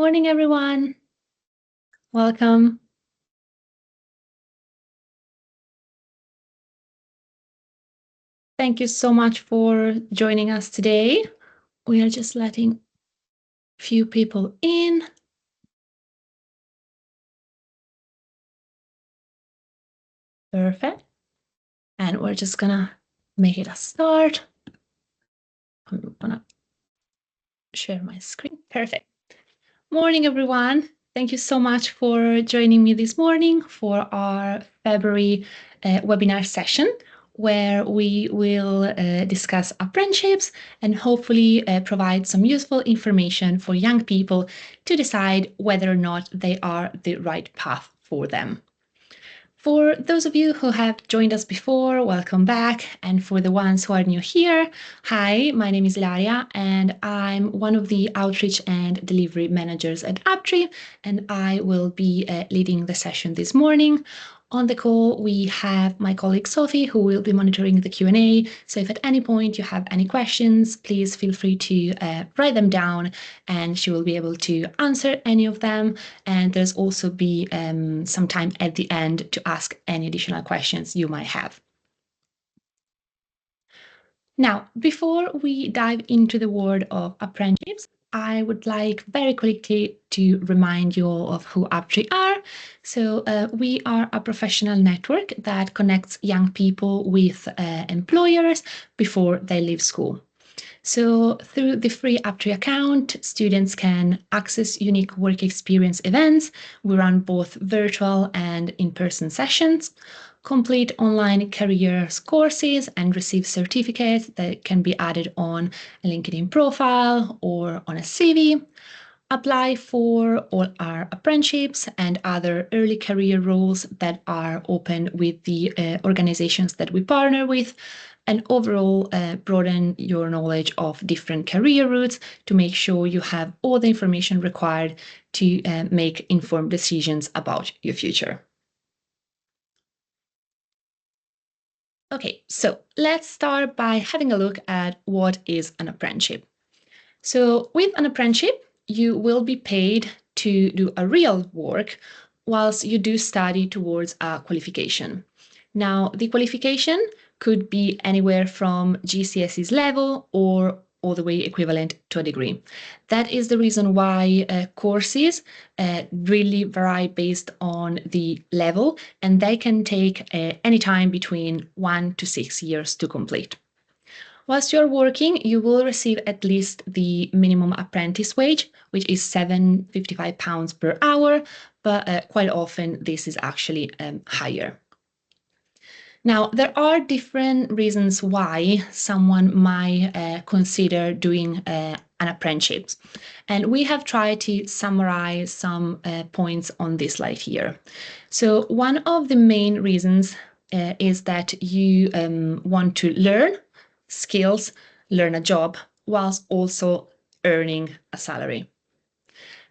Morning, everyone. Welcome. Thank you so much for joining us today. We are just letting a few people in. Perfect. And we're just gonna make it a start. I'm gonna share my screen. Perfect. Morning, everyone. Thank you so much for joining me this morning for our February webinar session, where we will discuss apprenticeships and hopefully provide some useful information for young people to decide whether or not they are the right path for them. For those of you who have joined us before, welcome back. And for the ones who are new here, hi, my name is Ilaria, and I'm one of the outreach and delivery managers at Uptree, and I will be leading the session this morning. On the call, we have my colleague Sophie, who will be monitoring the Q&A. So if at any point you have any questions, please feel free to write them down, and she will be able to answer any of them. And there's also be some time at the end to ask any additional questions you might have. Now, before we dive into the world of apprenticeships, I would like very quickly to remind you all of who Uptree are. So we are a professional network that connects young people with employers before they leave school. So through the free Uptree account, students can access unique work experience events. We run both virtual and in-person sessions, complete online careers courses, and receive certificates that can be added on a LinkedIn profile or on a CV. Apply for all our apprenticeships and other early career roles that are open with the organizations that we partner with, and overall broaden your knowledge of different career routes to make sure you have all the information required to make informed decisions about your future. Okay, so let's start by having a look at what is an apprenticeship. So with an apprenticeship, you will be paid to do a real work whilst you do study towards a qualification. Now, the qualification could be anywhere from GCSE's level or all the way equivalent to a degree. That is the reason why courses really vary based on the level, and they can take any time between 1 to 6 years to complete. Whilst you're working, you will receive at least the minimum apprentice wage, which is £7.55 per hour, but quite often this is actually higher. Now, there are different reasons why someone might consider doing an apprenticeship. And we have tried to summarize some points on this slide here. So one of the main reasons is that you want to learn skills, learn a job, whilst also earning a salary.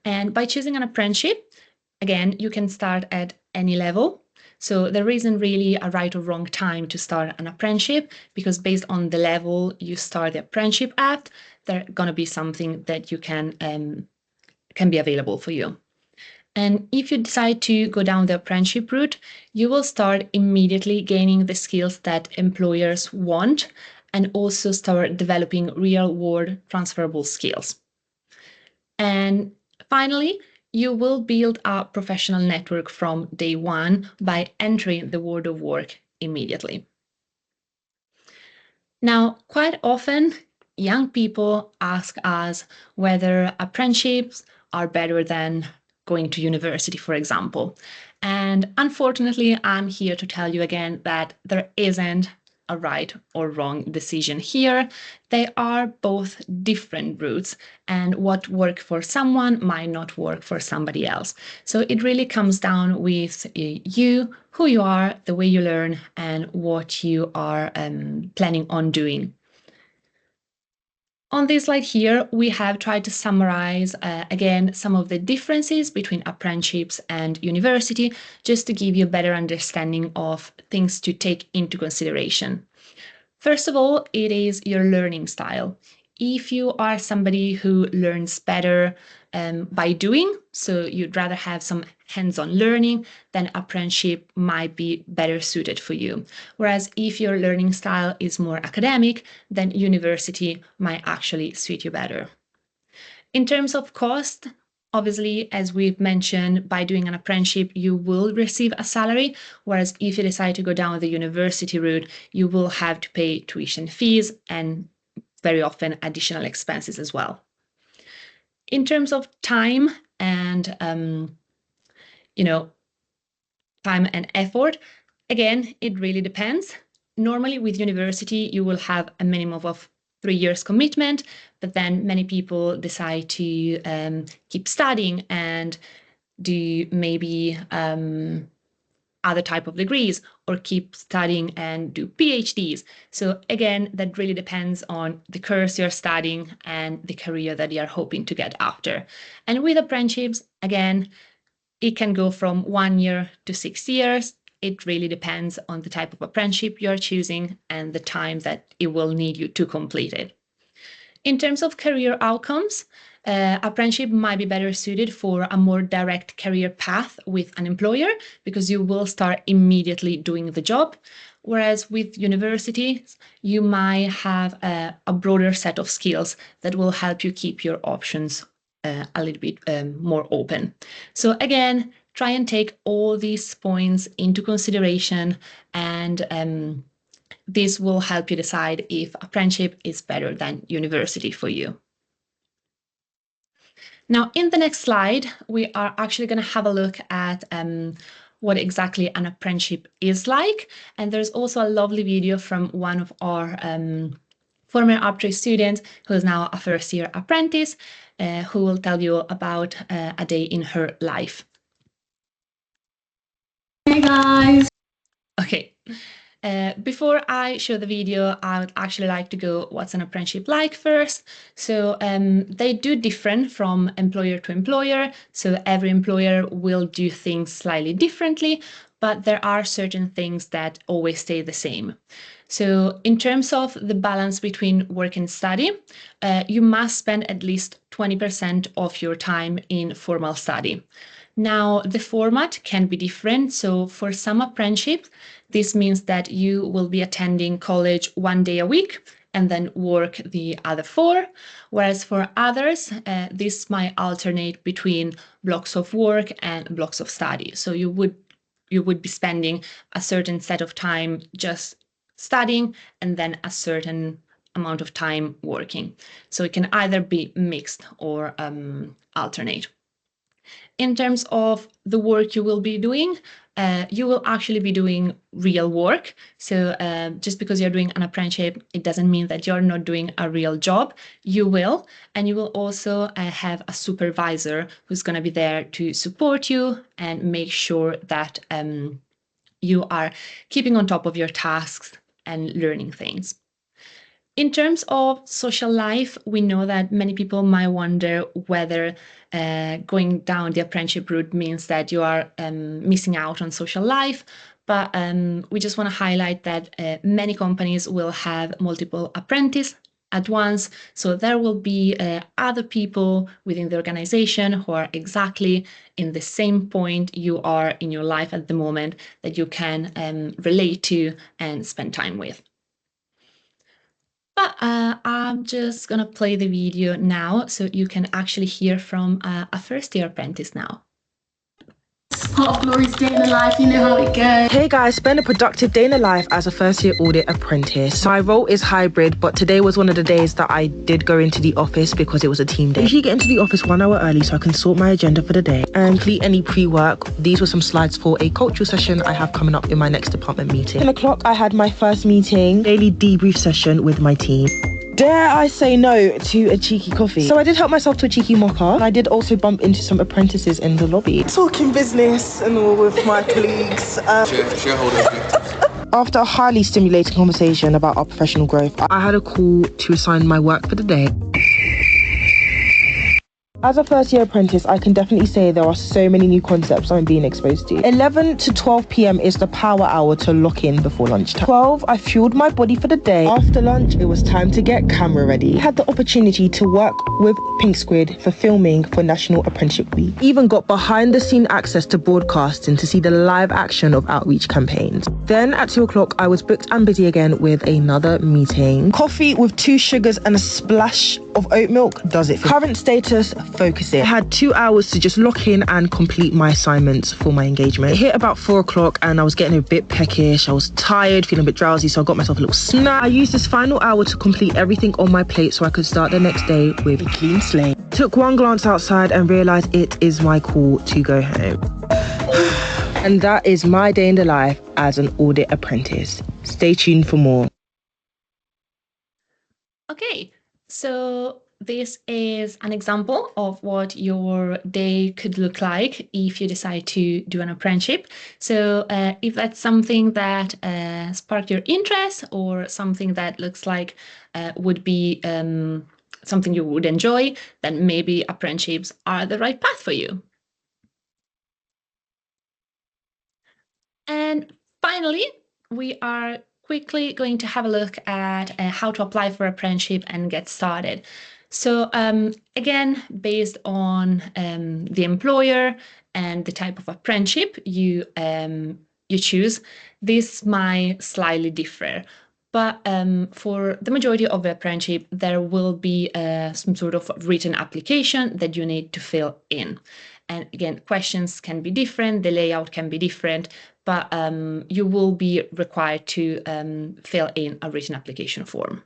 And by choosing an apprenticeship, again, you can start at any level. So there isn't really a right or wrong time to start an apprenticeship, because based on the level you start the apprenticeship at, there's going to be something that you can be available for you. And if you decide to go down the apprenticeship route, you will start immediately gaining the skills that employers want and also start developing real-world transferable skills. And finally, you will build a professional network from day one by entering the world of work immediately. Now, quite often, young people ask us whether apprenticeships are better than going to university, for example. And unfortunately, I'm here to tell you again that there isn't a right or wrong decision here. They are both different routes, and what works for someone might not work for somebody else. So it really comes down with you, who you are, the way you learn, and what you are planning on doing. On this slide here, we have tried to summarize, again, some of the differences between apprenticeships and university, just to give you a better understanding of things to take into consideration. First of all, it is your learning style. if you are somebody who learns better by doing, so you'd rather have some hands-on learning, then apprenticeship might be better suited for you. Whereas if your learning style is more academic, then university might actually suit you better. In terms of cost, obviously, as we've mentioned, by doing an apprenticeship, you will receive a salary, whereas if you decide to go down the university route, you will have to pay tuition fees and very often additional expenses as well. In terms of time and time and effort, again, it really depends. Normally with university, you will have a minimum of 3 years commitment, but then many people decide to keep studying and do maybe other type of degrees or keep studying and do PhDs. So again, that really depends on the course you're studying and the career that you're hoping to get after. And with apprenticeships, again, it can go from 1 year to 6 years. It really depends on the type of apprenticeship you're choosing and the time that it will need you to complete it. In terms of career outcomes, apprenticeship might be better suited for a more direct career path with an employer because you will start immediately doing the job. Whereas with universities, you might have a broader set of skills that will help you keep your options a little bit more open. So again, try and take all these points into consideration, and this will help you decide if apprenticeship is better than university for you. Now, in the next slide, we are actually going to have a look at what exactly an apprenticeship is like. And there's also a lovely video from one of our former Uptree students who is now a first-year apprentice, who will tell you about a day in her life. Hey guys! Okay. Before I show the video, I would actually like to go what's an apprenticeship like first. So they do different from employer to employer. So every employer will do things slightly differently, but there are certain things that always stay the same. So in terms of the balance between work and study, you must spend at least 20% of your time in formal study. Now, the format can be different. So for some apprenticeships, this means that you will be attending college 1 day a week and then work the other 4. Whereas for others, this might alternate between blocks of work and blocks of study. So you would be spending a certain set of time just studying and then a certain amount of time working. So it can either be mixed or alternate. In terms of the work you will be doing, you will actually be doing real work. So just because you're doing an apprenticeship, it doesn't mean that you're not doing a real job. You will, and you will also have a supervisor who's going to be there to support you and make sure that you are keeping on top of your tasks and learning things. In terms of social life, we know that many people might wonder whether going down the apprenticeship route means that you are missing out on social life. But we just want to highlight that many companies will have multiple apprentices at once. So there will be other people within the organization who are exactly in the same point you are in your life at the moment that you can relate to and spend time with. But I'm just going to play the video now so you can actually hear from a first-year apprentice now. Part of Glory's day in the life, you know how it goes. Hey guys, spend a productive day in the life as a first-year audit apprentice. My role is hybrid, but today was one of the days that I did go into the office because it was a team day. I usually get into the office 1 hour early so I can sort my agenda for the day and complete any pre-work. These were some slides for a cultural session I have coming up in my next department meeting. 10 o'clock, I had my first meeting, daily debrief session with my team. Dare I say no to a cheeky coffee? So I did help myself to a cheeky mocha. I did also bump into some apprentices in the lobby. Talking business and all with my colleagues. Shareholders. After a highly stimulating conversation about our professional growth, I had a call to assign my work for the day. As a first year apprentice, I can definitely say there are so many new concepts I'm being exposed to. 11 to 12 p.m. is the power hour to lock in before lunchtime. 12, I fueled my body for the day. After lunch, it was time to get camera ready. I had the opportunity to work with Pink Squid for filming for National Apprenticeship Week. Even got behind the scene access to broadcasting to see the live action of outreach campaigns. Then at 2 o'clock, I was booked and busy again with another meeting. Coffee with 2 sugars and a splash of oat milk does it. Current status, focusing. I had 2 hours to just lock in and complete my assignments for my engagement. It hit about 4 o'clock and I was getting a bit peckish. I was tired, feeling a bit drowsy, so I got myself a little snack. I used this final hour to complete everything on my plate so I could start the next day with a clean slate. Took one glance outside and realised it is my call to go home. And that is my day in the life as an audit apprentice. Stay tuned for more. Okay, so this is an example of what your day could look like if you decide to do an apprenticeship. So if that's something that sparked your interest or something that looks like would be something you would enjoy, then maybe apprenticeships are the right path for you. And finally, we are quickly going to have a look at how to apply for apprenticeship and get started. So again, based on the employer and the type of apprenticeship you choose, this might slightly differ. But for the majority of the apprenticeship, there will be some sort of written application that you need to fill in. And again, questions can be different, the layout can be different, but you will be required to fill in a written application form.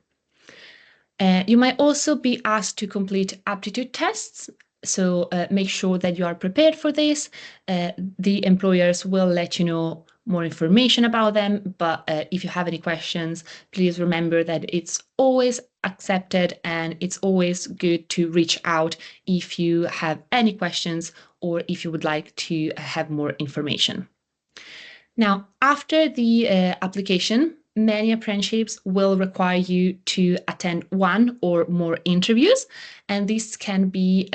You might also be asked to complete aptitude tests, so make sure that you are prepared for this. The employers will let you know more information about them, but if you have any questions, please remember that it's always accepted and it's always good to reach out if you have any questions or if you would like to have more information. Now, after the application, many apprenticeships will require you to attend one or more interviews, and this can be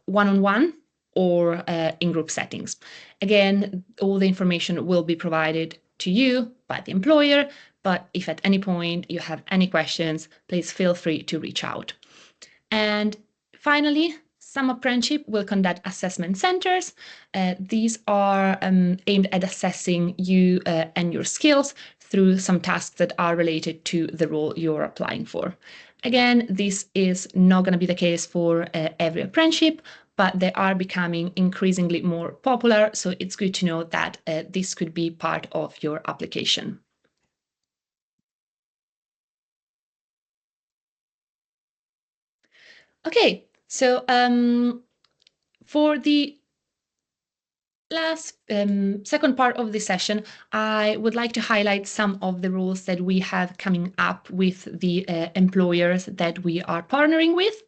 one-on-one or in group settings. Again, all the information will be provided to you by the employer, but if at any point you have any questions, please feel free to reach out. And finally, some apprenticeship will conduct assessment centers. These are aimed at assessing you and your skills through some tasks that are related to the role you're applying for. Again, this is not going to be the case for every apprenticeship, but they are becoming increasingly more popular, so it's good to know that this could be part of your application. Okay, so for the last second part of the session, I would like to highlight some of the rules that we have coming up with the employers that we are partnering with.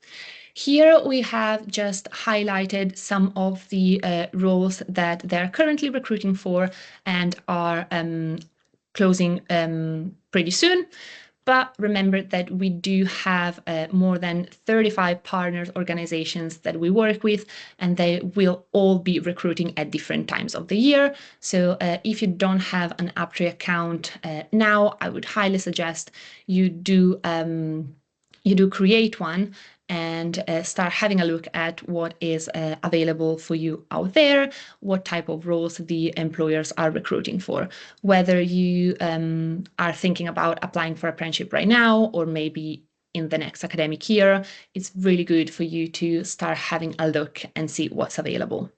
Here we have just highlighted some of the roles that they're currently recruiting for and are closing pretty soon. But remember that we do have more than 35 partners organizations that we work with, and they will all be recruiting at different times of the year. So if you don't have an Uptree account now, I would highly suggest you do create one and start having a look at what is available for you out there, what type of roles the employers are recruiting for. Whether you are thinking about applying for apprenticeship right now or maybe in the next academic year, it's really good for you to start having a look and see what's available.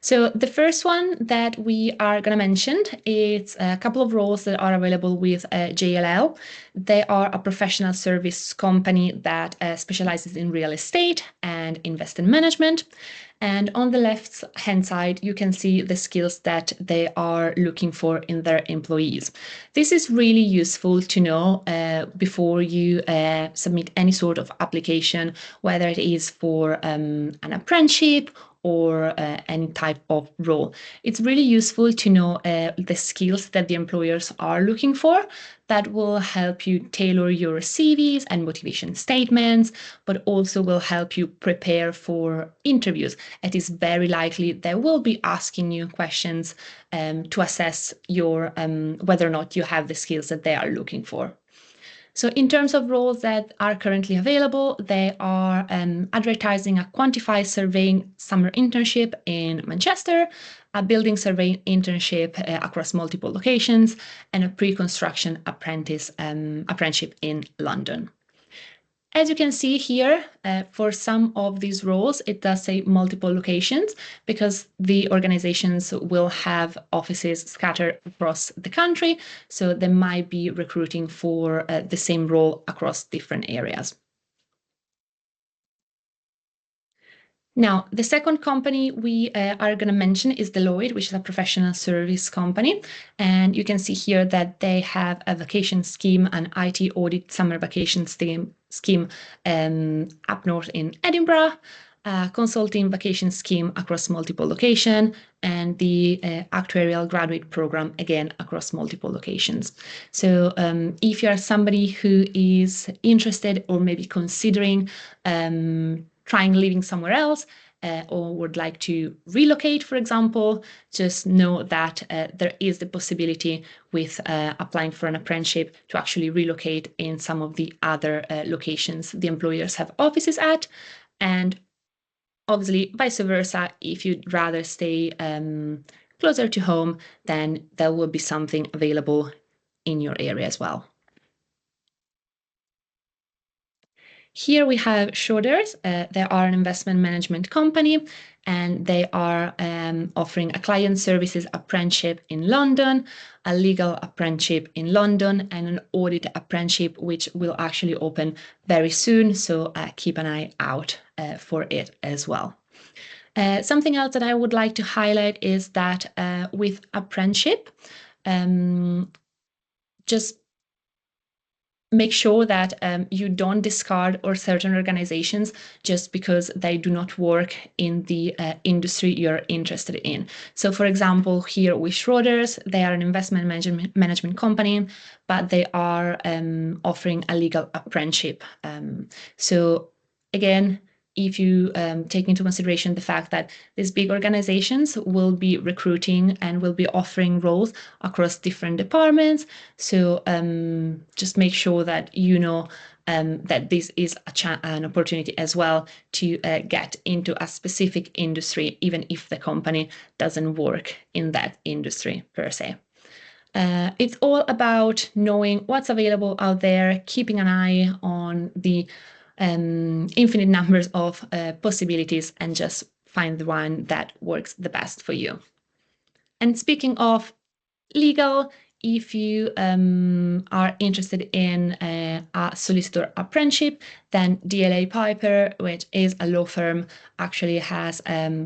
So the first one that we are going to mention is a couple of roles that are available with JLL. They are a professional service company that specializes in real estate and investment management. And on the left-hand side, you can see the skills that they are looking for in their employees. This is really useful to know before you submit any sort of application, whether it is for an apprenticeship or any type of role. It's really useful to know the skills that the employers are looking for. That will help you tailor your CVs and motivation statements, but also will help you prepare for interviews. It is very likely they will be asking you questions to assess your whether or not you have the skills that they are looking for. So in terms of roles that are currently available, they are advertising a quantified surveying summer internship in Manchester, a building surveying internship across multiple locations, and a pre-construction apprenticeship in London. As you can see here, for some of these roles, it does say multiple locations because the organizations will have offices scattered across the country. So they might be recruiting for the same role across different areas. Now, the second company we are going to mention is Deloitte, which is a professional service company. And you can see here that they have a vacation scheme, an IT audit summer vacation scheme up north in Edinburgh, a consulting vacation scheme across multiple locations, and the actuarial graduate program, again, across multiple locations. So if you are somebody who is interested or maybe considering trying living somewhere else, or would like to relocate, for example, just know that there is the possibility with applying for an apprenticeship to actually relocate in some of the other locations the employers have offices at. And obviously, vice versa, if you'd rather stay closer to home, then there will be something available in your area as well. Here we have Schroders. They are an investment management company, and they are offering a client services apprenticeship in London, a legal apprenticeship in London, and an audit apprenticeship, which will actually open very soon. So keep an eye out for it as well. Something else that I would like to highlight is that with apprenticeship, just make sure that you don't discard or certain organizations just because they do not work in the industry you're interested in. So for example, here with Schroders, they are an investment management company, but they are offering a legal apprenticeship. So again, if you take into consideration the fact that these big organizations will be recruiting and will be offering roles across different departments. So just make sure that you know that this is an opportunity as well to get into a specific industry, even if the company doesn't work in that industry per se. It's all about knowing what's available out there, keeping an eye on the infinite numbers of possibilities, and just find the one that works the best for you. And speaking of legal, if you are interested in a solicitor apprenticeship, then DLA Piper, which is a law firm, actually has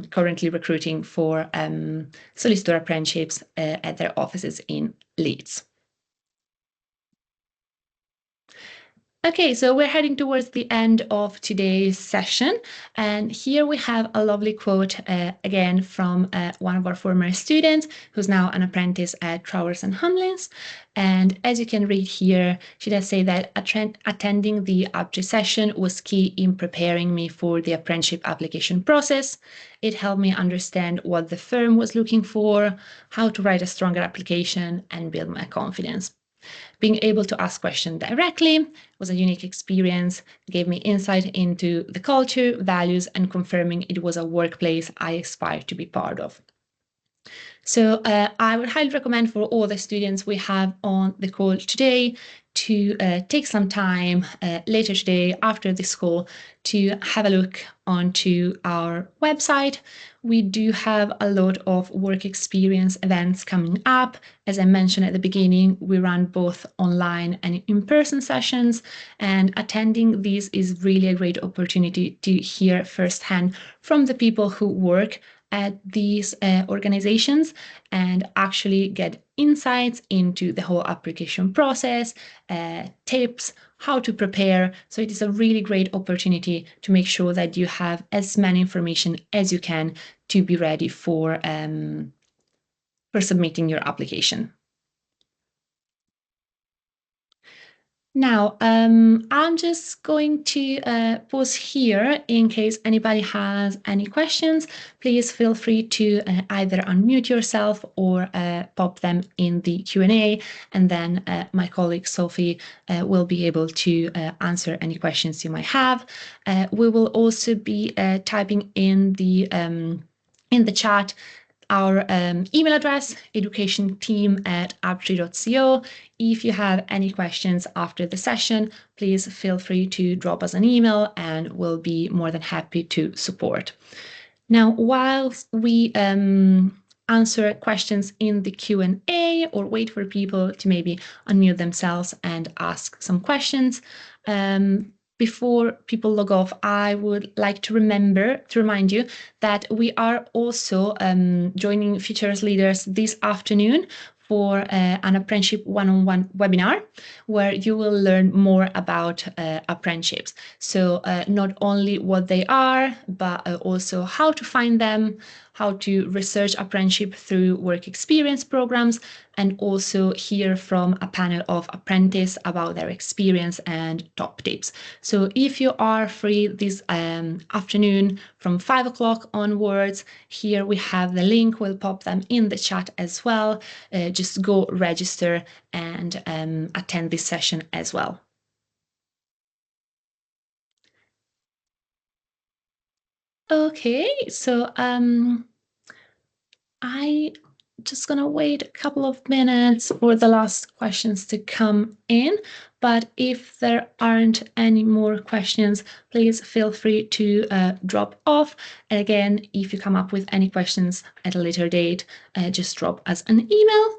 currently recruiting for solicitor apprenticeships at their offices in Leeds. Okay, so we're heading towards the end of today's session, and here we have a lovely quote again from one of our former students who's now an apprentice at Trowers and Hamlins. And as you can read here, she does say that attending the Uptree session was key in preparing me for the apprenticeship application process. It helped me understand what the firm was looking for, how to write a stronger application, and build my confidence. Being able to ask questions directly was a unique experience, gave me insight into the culture, values, and confirming it was a workplace I aspired to be part of. So I would highly recommend for all the students we have on the call today to take some time later today after this call to have a look onto our website. We do have a lot of work experience events coming up. As I mentioned at the beginning, we run both online and in-person sessions, and attending these is really a great opportunity to hear firsthand from the people who work at these organizations and actually get insights into the whole application process, tips how to prepare. So it is a really great opportunity to make sure that you have as many information as you can to be ready for submitting your application. Now, I'm just going to pause here in case anybody has any questions. Please feel free to either unmute yourself or pop them in the Q&A, and then my colleague Sophie will be able to answer any questions you might have. We will also be typing in the chat our email address, educationteam@uptree.co. If you have any questions after the session, please feel free to drop us an email and we'll be more than happy to support. Now, whilst we answer questions in the Q&A or wait for people to maybe unmute themselves and ask some questions, before people log off, I would like to remind you that we are also joining Futures Leaders this afternoon for an apprenticeship one-on-one webinar where you will learn more about apprenticeships. So not only what they are, but also how to find them, how to research apprenticeship through work experience programs, and also hear from a panel of apprentices about their experience and top tips. So if you are free this afternoon from 5 o'clock onwards, here we have the link. We'll pop them in the chat as well. Just go register and attend this session as well. Okay, so I just gonna wait a couple of minutes for the last questions to come in. But if there aren't any more questions, please feel free to drop off. And again, if you come up with any questions at a later date, just drop us an email.